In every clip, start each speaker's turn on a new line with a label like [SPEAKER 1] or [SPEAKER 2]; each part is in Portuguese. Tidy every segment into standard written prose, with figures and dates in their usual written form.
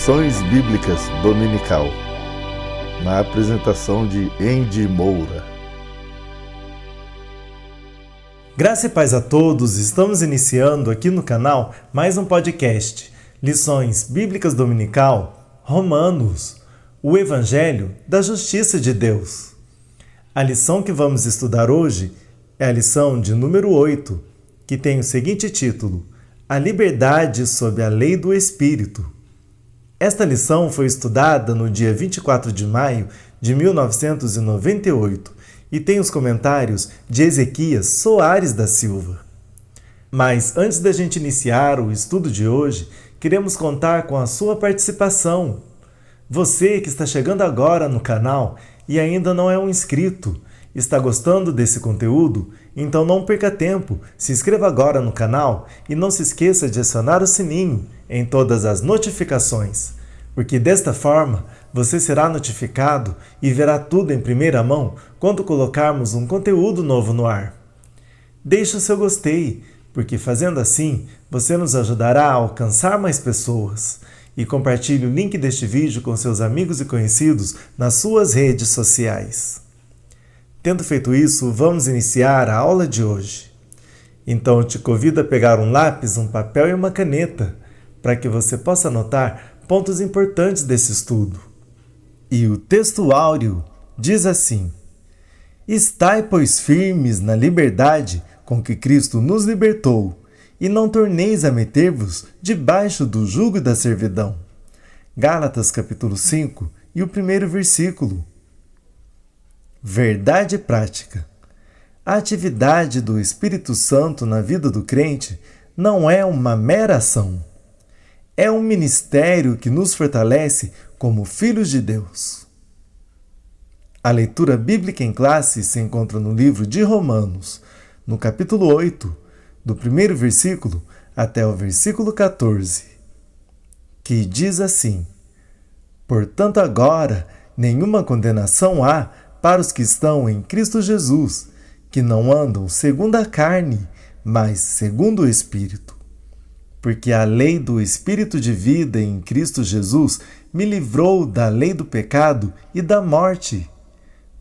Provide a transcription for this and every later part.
[SPEAKER 1] Lições Bíblicas Dominical, na apresentação de Andy Moura.
[SPEAKER 2] Graça e paz a todos, estamos iniciando aqui no canal mais um podcast, Lições Bíblicas Dominical, Romanos, o Evangelho da Justiça de Deus. A lição que vamos estudar hoje é a lição de número 8, que tem o seguinte título: A liberdade sob a lei do Espírito. Esta lição foi estudada no dia 24 de maio de 1998 e tem os comentários de Ezequias Soares da Silva. Mas antes da gente iniciar o estudo de hoje, queremos contar com a sua participação. Você que está chegando agora no canal e ainda não é um inscrito, está gostando desse conteúdo? Então não perca tempo, se inscreva agora no canal e não se esqueça de acionar o sininho em todas as notificações, porque desta forma você será notificado e verá tudo em primeira mão quando colocarmos um conteúdo novo no ar. Deixe o seu gostei, porque fazendo assim você nos ajudará a alcançar mais pessoas. E compartilhe o link deste vídeo com seus amigos e conhecidos nas suas redes sociais. Tendo feito isso, vamos iniciar a aula de hoje. Então eu te convido a pegar um lápis, um papel e uma caneta, para que você possa anotar pontos importantes desse estudo. E o texto áureo diz assim: Estai, pois, firmes na liberdade com que Cristo nos libertou, e não torneis a meter-vos debaixo do jugo da servidão. Gálatas capítulo 5 e o primeiro versículo. Verdade prática. A atividade do Espírito Santo na vida do crente não é uma mera ação. É um ministério que nos fortalece como filhos de Deus. A leitura bíblica em classe se encontra no livro de Romanos, no capítulo 8, do primeiro versículo até o versículo 14, que diz assim: Portanto agora nenhuma condenação há para os que estão em Cristo Jesus, que não andam segundo a carne, mas segundo o Espírito. Porque a lei do Espírito de vida em Cristo Jesus me livrou da lei do pecado e da morte.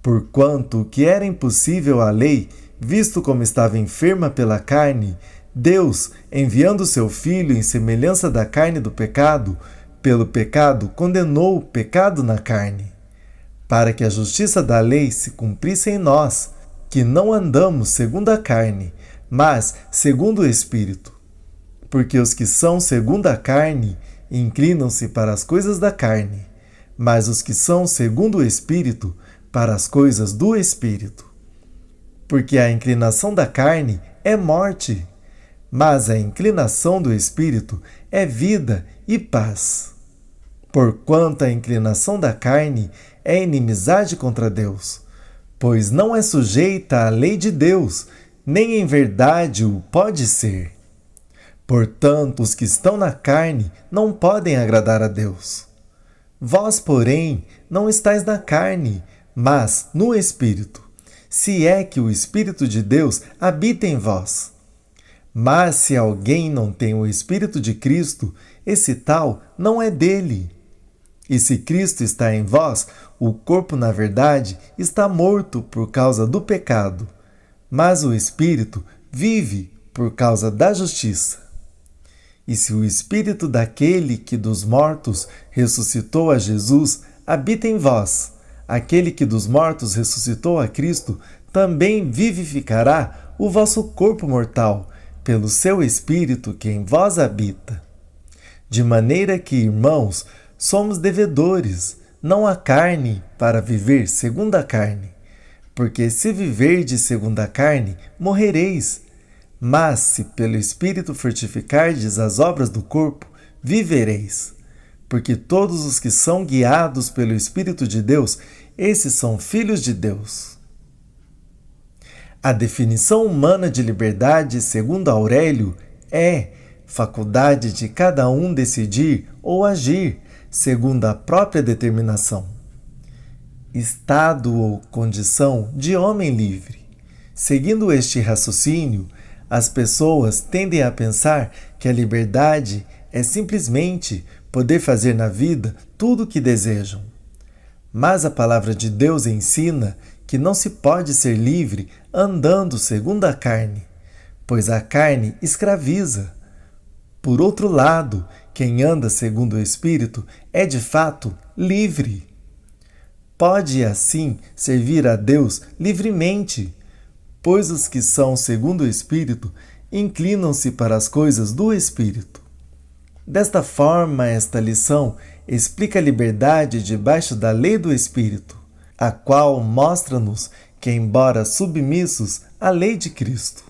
[SPEAKER 2] Porquanto o que era impossível à lei, visto como estava enferma pela carne, Deus, enviando seu Filho em semelhança da carne do pecado, pelo pecado condenou o pecado na carne, para que a justiça da lei se cumprisse em nós, que não andamos segundo a carne, mas segundo o Espírito. Porque os que são segundo a carne inclinam-se para as coisas da carne, mas os que são segundo o Espírito, para as coisas do Espírito. Porque a inclinação da carne é morte, mas a inclinação do Espírito é vida e paz. Porquanto a inclinação da carne é inimizade contra Deus, pois não é sujeita à lei de Deus, nem em verdade o pode ser. Portanto, os que estão na carne não podem agradar a Deus. Vós, porém, não estáis na carne, mas no Espírito, se é que o Espírito de Deus habita em vós. Mas se alguém não tem o Espírito de Cristo, esse tal não é dele. E se Cristo está em vós, o corpo, na verdade, está morto por causa do pecado, mas o Espírito vive por causa da justiça. E se o Espírito daquele que dos mortos ressuscitou a Jesus habita em vós, aquele que dos mortos ressuscitou a Cristo também vivificará o vosso corpo mortal, pelo seu Espírito que em vós habita. De maneira que, irmãos, somos devedores, não à carne, para viver segundo a carne. Porque se viverdes segundo a carne, morrereis. Mas se pelo Espírito fortificardes as obras do corpo, vivereis. Porque todos os que são guiados pelo Espírito de Deus, esses são filhos de Deus. A definição humana de liberdade, segundo Aurélio, é faculdade de cada um decidir ou agir, segundo a própria determinação. Estado ou condição de homem livre. Seguindo este raciocínio, as pessoas tendem a pensar que a liberdade é simplesmente poder fazer na vida tudo o que desejam. Mas a palavra de Deus ensina que não se pode ser livre andando segundo a carne, pois a carne escraviza. Por outro lado, quem anda segundo o Espírito é de fato livre. Pode assim servir a Deus livremente, pois os que são segundo o Espírito inclinam-se para as coisas do Espírito. Desta forma, esta lição explica a liberdade debaixo da lei do Espírito, a qual mostra-nos que, embora submissos à lei de Cristo,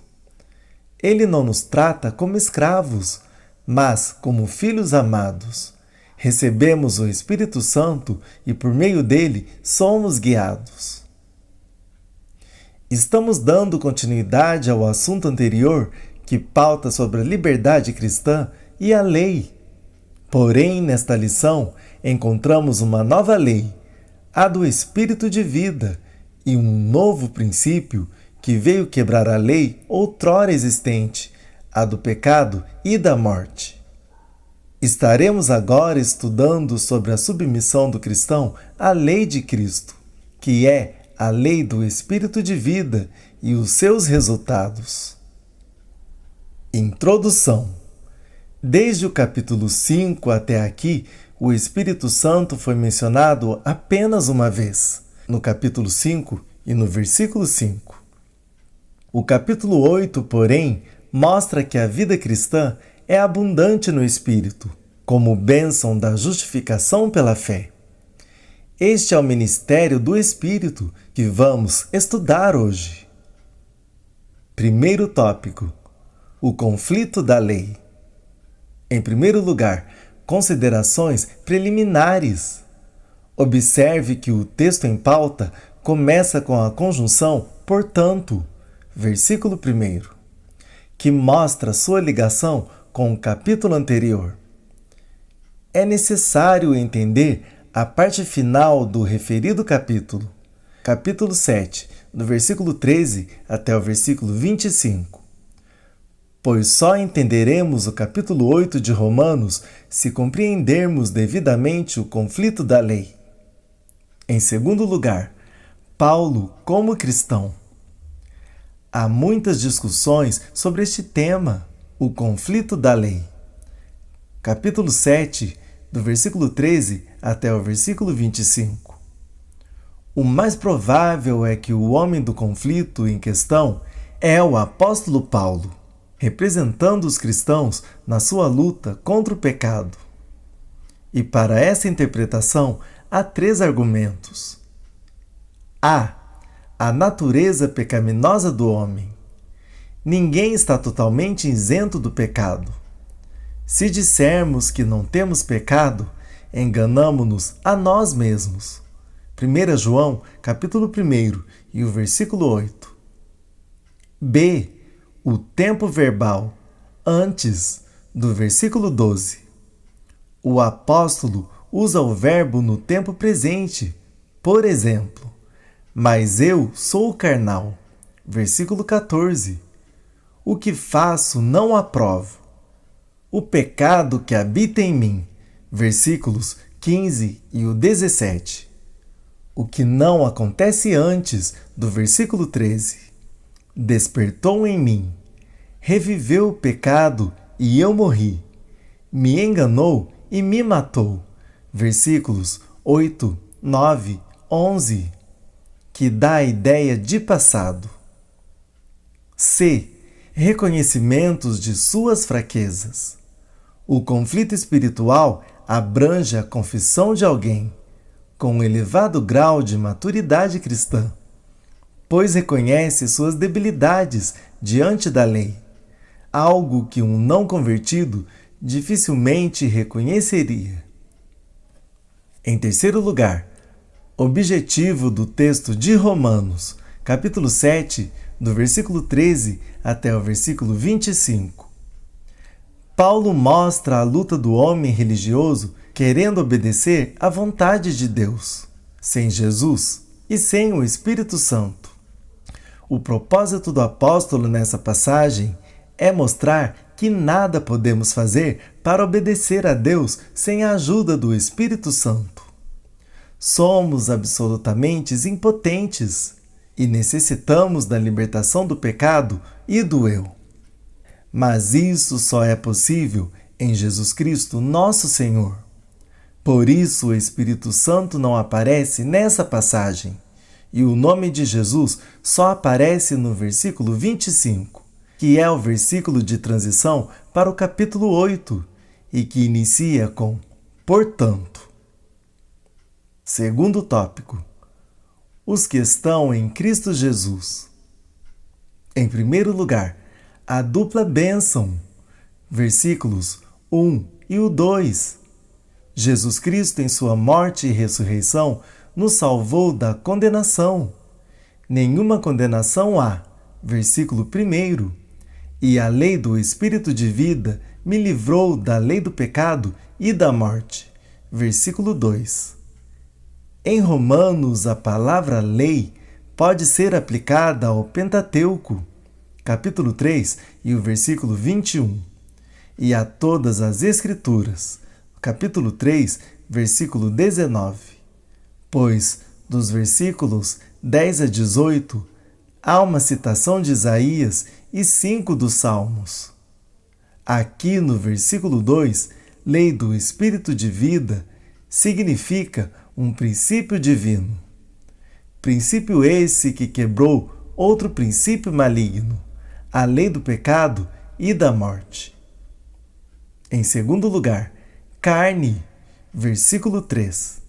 [SPEAKER 2] Ele não nos trata como escravos, mas como filhos amados. Recebemos o Espírito Santo e, por meio dele, somos guiados. Estamos dando continuidade ao assunto anterior, que pauta sobre a liberdade cristã e a lei. Porém, nesta lição, encontramos uma nova lei, a do Espírito de vida, e um novo princípio que veio quebrar a lei outrora existente, a do pecado e da morte. Estaremos agora estudando sobre a submissão do cristão à lei de Cristo, que é a lei do Espírito de vida e os seus resultados. Introdução. Desde o capítulo 5 até aqui, o Espírito Santo foi mencionado apenas uma vez, no capítulo 5 e no versículo 5. O capítulo 8, porém, mostra que a vida cristã é abundante no Espírito, como bênção da justificação pela fé. Este é o ministério do Espírito que vamos estudar hoje. Primeiro tópico: o conflito da lei. Em primeiro lugar, considerações preliminares. Observe que o texto em pauta começa com a conjunção portanto, versículo 1, que mostra sua ligação com o capítulo anterior. É necessário entender a parte final do referido capítulo, capítulo 7, do versículo 13 até o versículo 25. Pois só entenderemos o capítulo 8 de Romanos se compreendermos devidamente o conflito da lei. Em segundo lugar, Paulo como cristão. Há muitas discussões sobre este tema, o conflito da lei. Capítulo 7, do versículo 13 até o versículo 25. O mais provável é que o homem do conflito em questão é o apóstolo Paulo, representando os cristãos na sua luta contra o pecado. E para essa interpretação há 3 argumentos. A natureza pecaminosa do homem. Ninguém está totalmente isento do pecado. Se dissermos que não temos pecado, enganamo-nos a nós mesmos. 1 João, capítulo 1 e o versículo 8. B. O tempo verbal, antes do versículo 12. O apóstolo usa o verbo no tempo presente. Por exemplo, mas eu sou carnal. Versículo 14. O que faço não aprovo. O pecado que habita em mim. Versículos 15 e o 17. O que não acontece antes do versículo 13. Despertou em mim. Reviveu o pecado e eu morri. Me enganou e me matou. Versículos 8, 9, 11. Que dá a ideia de passado. C. Reconhecimentos de suas fraquezas. O conflito espiritual abrange a confissão de alguém com um elevado grau de maturidade cristã, pois reconhece suas debilidades diante da lei, algo que um não convertido dificilmente reconheceria. Em terceiro lugar, objetivo do texto de Romanos, capítulo 7, do versículo 13 até o versículo 25. Paulo mostra a luta do homem religioso querendo obedecer à vontade de Deus, sem Jesus e sem o Espírito Santo. O propósito do apóstolo nessa passagem é mostrar que nada podemos fazer para obedecer a Deus sem a ajuda do Espírito Santo. Somos absolutamente impotentes e necessitamos da libertação do pecado e do eu. Mas isso só é possível em Jesus Cristo, nosso Senhor. Por isso o Espírito Santo não aparece nessa passagem, e o nome de Jesus só aparece no versículo 25, que é o versículo de transição para o capítulo 8, e que inicia com portanto. Segundo tópico: os que estão em Cristo Jesus. Em primeiro lugar, a dupla bênção, versículos 1 e o 2. Jesus Cristo, em sua morte e ressurreição, nos salvou da condenação. Nenhuma condenação há, versículo 1. E a lei do Espírito de vida me livrou da lei do pecado e da morte, versículo 2. Em Romanos, a palavra lei pode ser aplicada ao Pentateuco, capítulo 3 e o versículo 21, e a todas as Escrituras, capítulo 3, versículo 19, pois dos versículos 10 a 18 há uma citação de Isaías e 5 dos Salmos. Aqui no versículo 2, lei do Espírito de vida significa um princípio divino. Princípio esse que quebrou outro princípio maligno, a lei do pecado e da morte. Em segundo lugar, carne, versículo 3.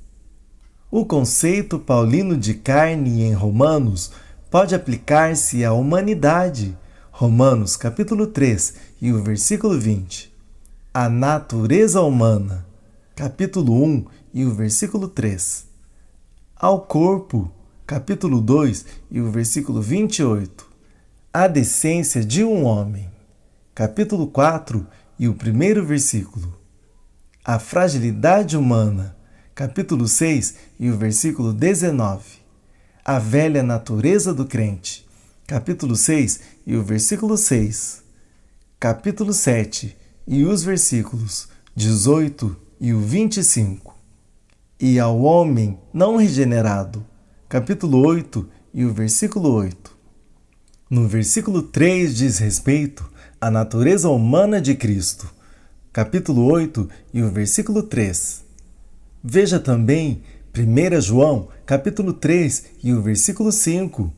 [SPEAKER 2] O conceito paulino de carne em Romanos pode aplicar-se à humanidade, Romanos capítulo 3 e o versículo 20. A natureza humana, capítulo 1 e o versículo 3. Ao corpo, capítulo 2 e o versículo 28. A decência de um homem, capítulo 4 e o primeiro versículo. A fragilidade humana, capítulo 6 e o versículo 19. A velha natureza do crente, capítulo 6 e o versículo 6. Capítulo 7 e os versículos 18 e o 25. E ao homem não regenerado, capítulo 8 e o versículo 8. No versículo 3 diz respeito à natureza humana de Cristo, capítulo 8 e o versículo 3. Veja também 1 João, capítulo 3 e o versículo 5,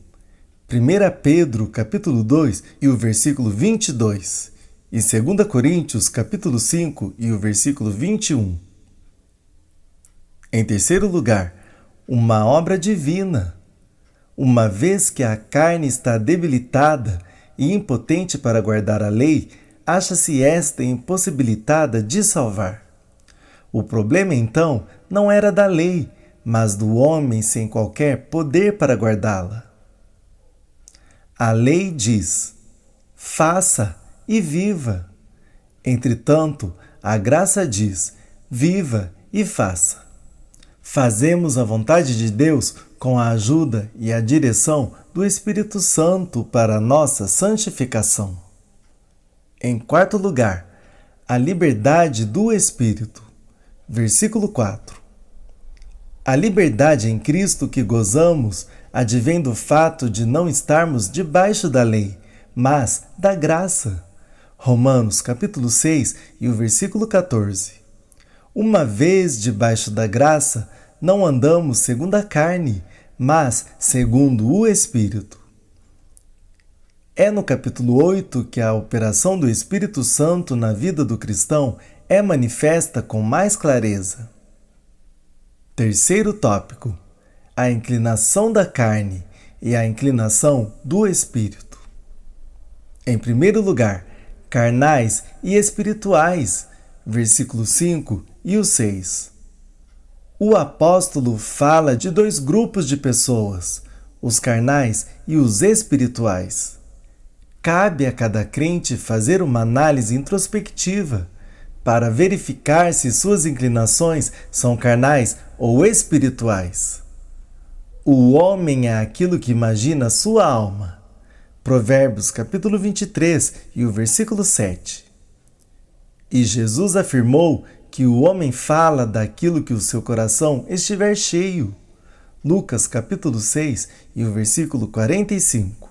[SPEAKER 2] 1 Pedro, capítulo 2 e o versículo 22, e 2 Coríntios, capítulo 5 e o versículo 21. Em terceiro lugar, uma obra divina. Uma vez que a carne está debilitada e impotente para guardar a lei, acha-se esta impossibilitada de salvar. O problema, então, não era da lei, mas do homem sem qualquer poder para guardá-la. A lei diz: faça e viva. Entretanto, a graça diz: viva e faça. Fazemos a vontade de Deus com a ajuda e a direção do Espírito Santo para a nossa santificação. Em quarto lugar, a liberdade do Espírito. Versículo 4. A liberdade em Cristo que gozamos advém do fato de não estarmos debaixo da lei, mas da graça. Romanos capítulo 6 e o versículo 14. Uma vez debaixo da graça, não andamos segundo a carne, mas segundo o Espírito. É no capítulo 8 que a operação do Espírito Santo na vida do cristão é manifesta com mais clareza. Terceiro tópico: a inclinação da carne e a inclinação do Espírito. Em primeiro lugar, carnais e espirituais, versículo 5 e o 6. O apóstolo fala de dois grupos de pessoas, os carnais e os espirituais. Cabe a cada crente fazer uma análise introspectiva para verificar se suas inclinações são carnais ou espirituais. O homem é aquilo que imagina sua alma. Provérbios capítulo 23 e o versículo 7. E Jesus afirmou que o homem fala daquilo que o seu coração estiver cheio. Lucas capítulo 6 e o versículo 45.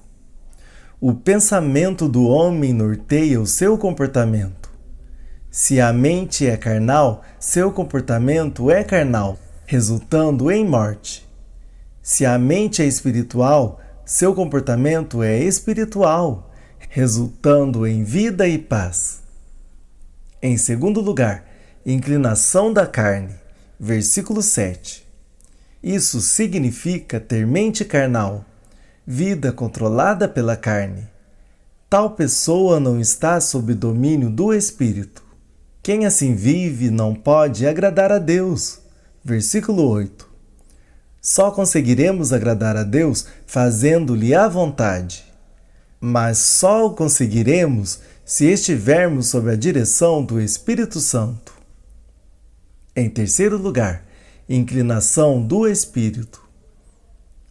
[SPEAKER 2] O pensamento do homem norteia o seu comportamento. Se a mente é carnal, seu comportamento é carnal, resultando em morte. Se a mente é espiritual, seu comportamento é espiritual, resultando em vida e paz. Em segundo lugar, inclinação da carne, versículo 7. Isso significa ter mente carnal, vida controlada pela carne. Tal pessoa não está sob domínio do Espírito. Quem assim vive não pode agradar a Deus. Versículo 8. Só conseguiremos agradar a Deus fazendo-lhe a vontade. Mas só o conseguiremos se estivermos sob a direção do Espírito Santo. Em terceiro lugar, inclinação do Espírito.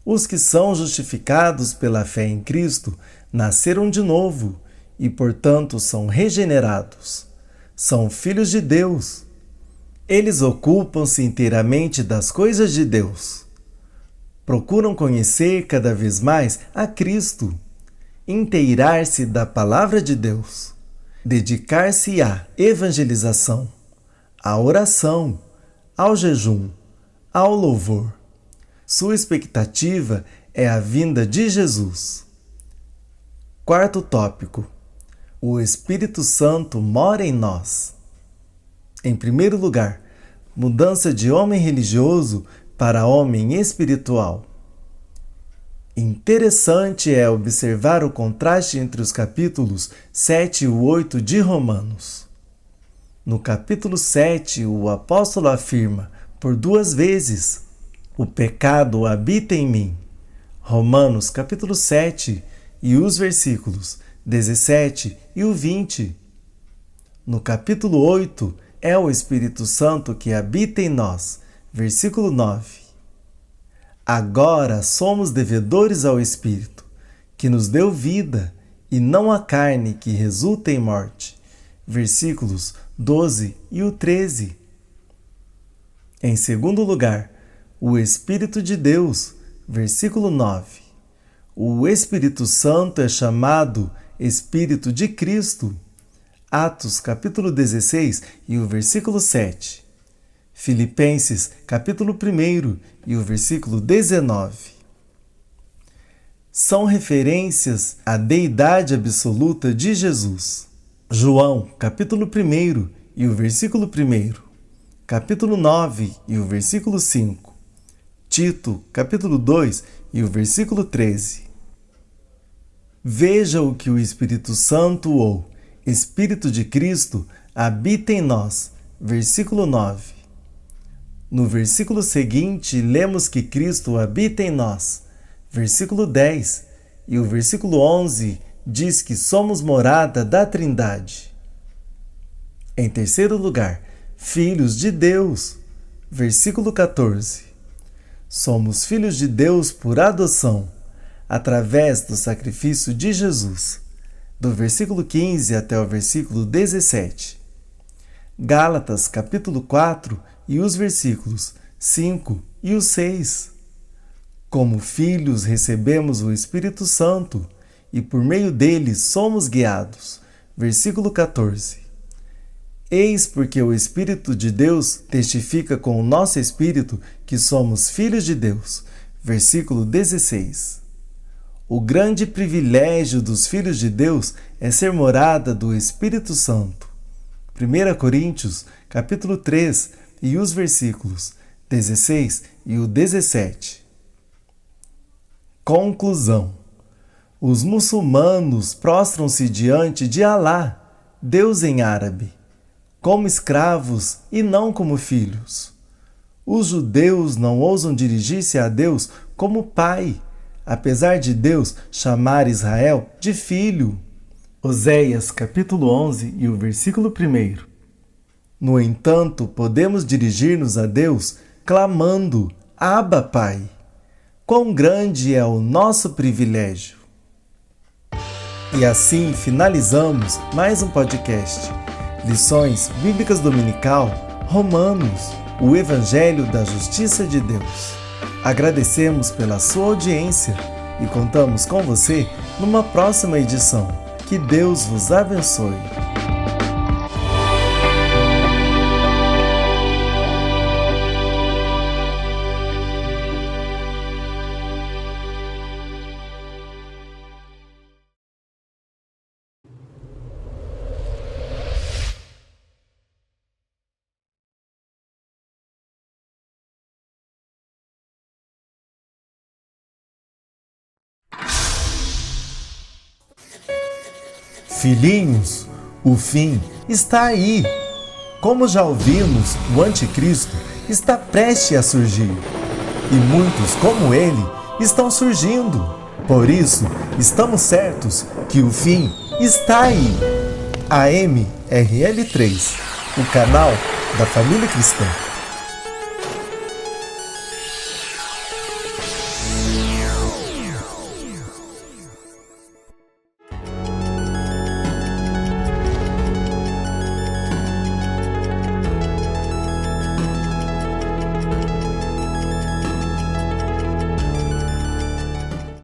[SPEAKER 2] Os que são justificados pela fé em Cristo nasceram de novo e, portanto, são regenerados. São filhos de Deus. Eles ocupam-se inteiramente das coisas de Deus. Procuram conhecer cada vez mais a Cristo, inteirar-se da palavra de Deus, dedicar-se à evangelização, à oração, ao jejum, ao louvor. Sua expectativa é a vinda de Jesus. Quarto tópico: o Espírito Santo mora em nós. Em primeiro lugar, mudança de homem religioso para homem espiritual. Interessante é observar o contraste entre os capítulos 7 e 8 de Romanos. No capítulo 7, o apóstolo afirma, por 2 vezes, o pecado habita em mim. Romanos capítulo 7 e os versículos 17 e o 20. No capítulo 8, é o Espírito Santo que habita em nós. Versículo 9. Agora somos devedores ao Espírito, que nos deu vida, e não à carne que resulta em morte. Versículos 12 e o 13. Em segundo lugar, o Espírito de Deus. Versículo 9. O Espírito Santo é chamado Espírito de Cristo. Atos capítulo 16 e o versículo 7. Filipenses, capítulo 1 e o versículo 19. São referências à deidade absoluta de Jesus. João, capítulo 1 e o versículo 1. Capítulo 9 e o versículo 5. Tito, capítulo 2 e o versículo 13. Veja o que o Espírito Santo ou Espírito de Cristo habita em nós. Versículo 9. No versículo seguinte, lemos que Cristo habita em nós. Versículo 10. E o versículo 11 diz que somos morada da Trindade. Em terceiro lugar, filhos de Deus. Versículo 14. Somos filhos de Deus por adoção, através do sacrifício de Jesus. Do versículo 15 até o versículo 17. Gálatas, capítulo 4, e os versículos 5 e o 6. Como filhos recebemos o Espírito Santo e por meio dele somos guiados. Versículo 14. Eis porque o Espírito de Deus testifica com o nosso espírito que somos filhos de Deus. Versículo 16. O grande privilégio dos filhos de Deus é ser morada do Espírito Santo. 1 Coríntios, capítulo 3, e os versículos 16 e o 17. Conclusão: os muçulmanos prostram-se diante de Alá, Deus em árabe, como escravos e não como filhos. Os judeus não ousam dirigir-se a Deus como pai, apesar de Deus chamar Israel de filho. Oséias, capítulo 11 e o versículo 1. No entanto, podemos dirigir-nos a Deus clamando: Abba, Pai! Quão grande é o nosso privilégio! E assim finalizamos mais um podcast. Lições Bíblicas Dominical, Romanos, o Evangelho da Justiça de Deus. Agradecemos pela sua audiência e contamos com você numa próxima edição. Que Deus vos abençoe. Filhinhos, o fim está aí. Como já ouvimos, o Anticristo está prestes a surgir. E muitos, como ele, estão surgindo. Por isso, estamos certos que o fim está aí. AMRL3, o canal da família cristã.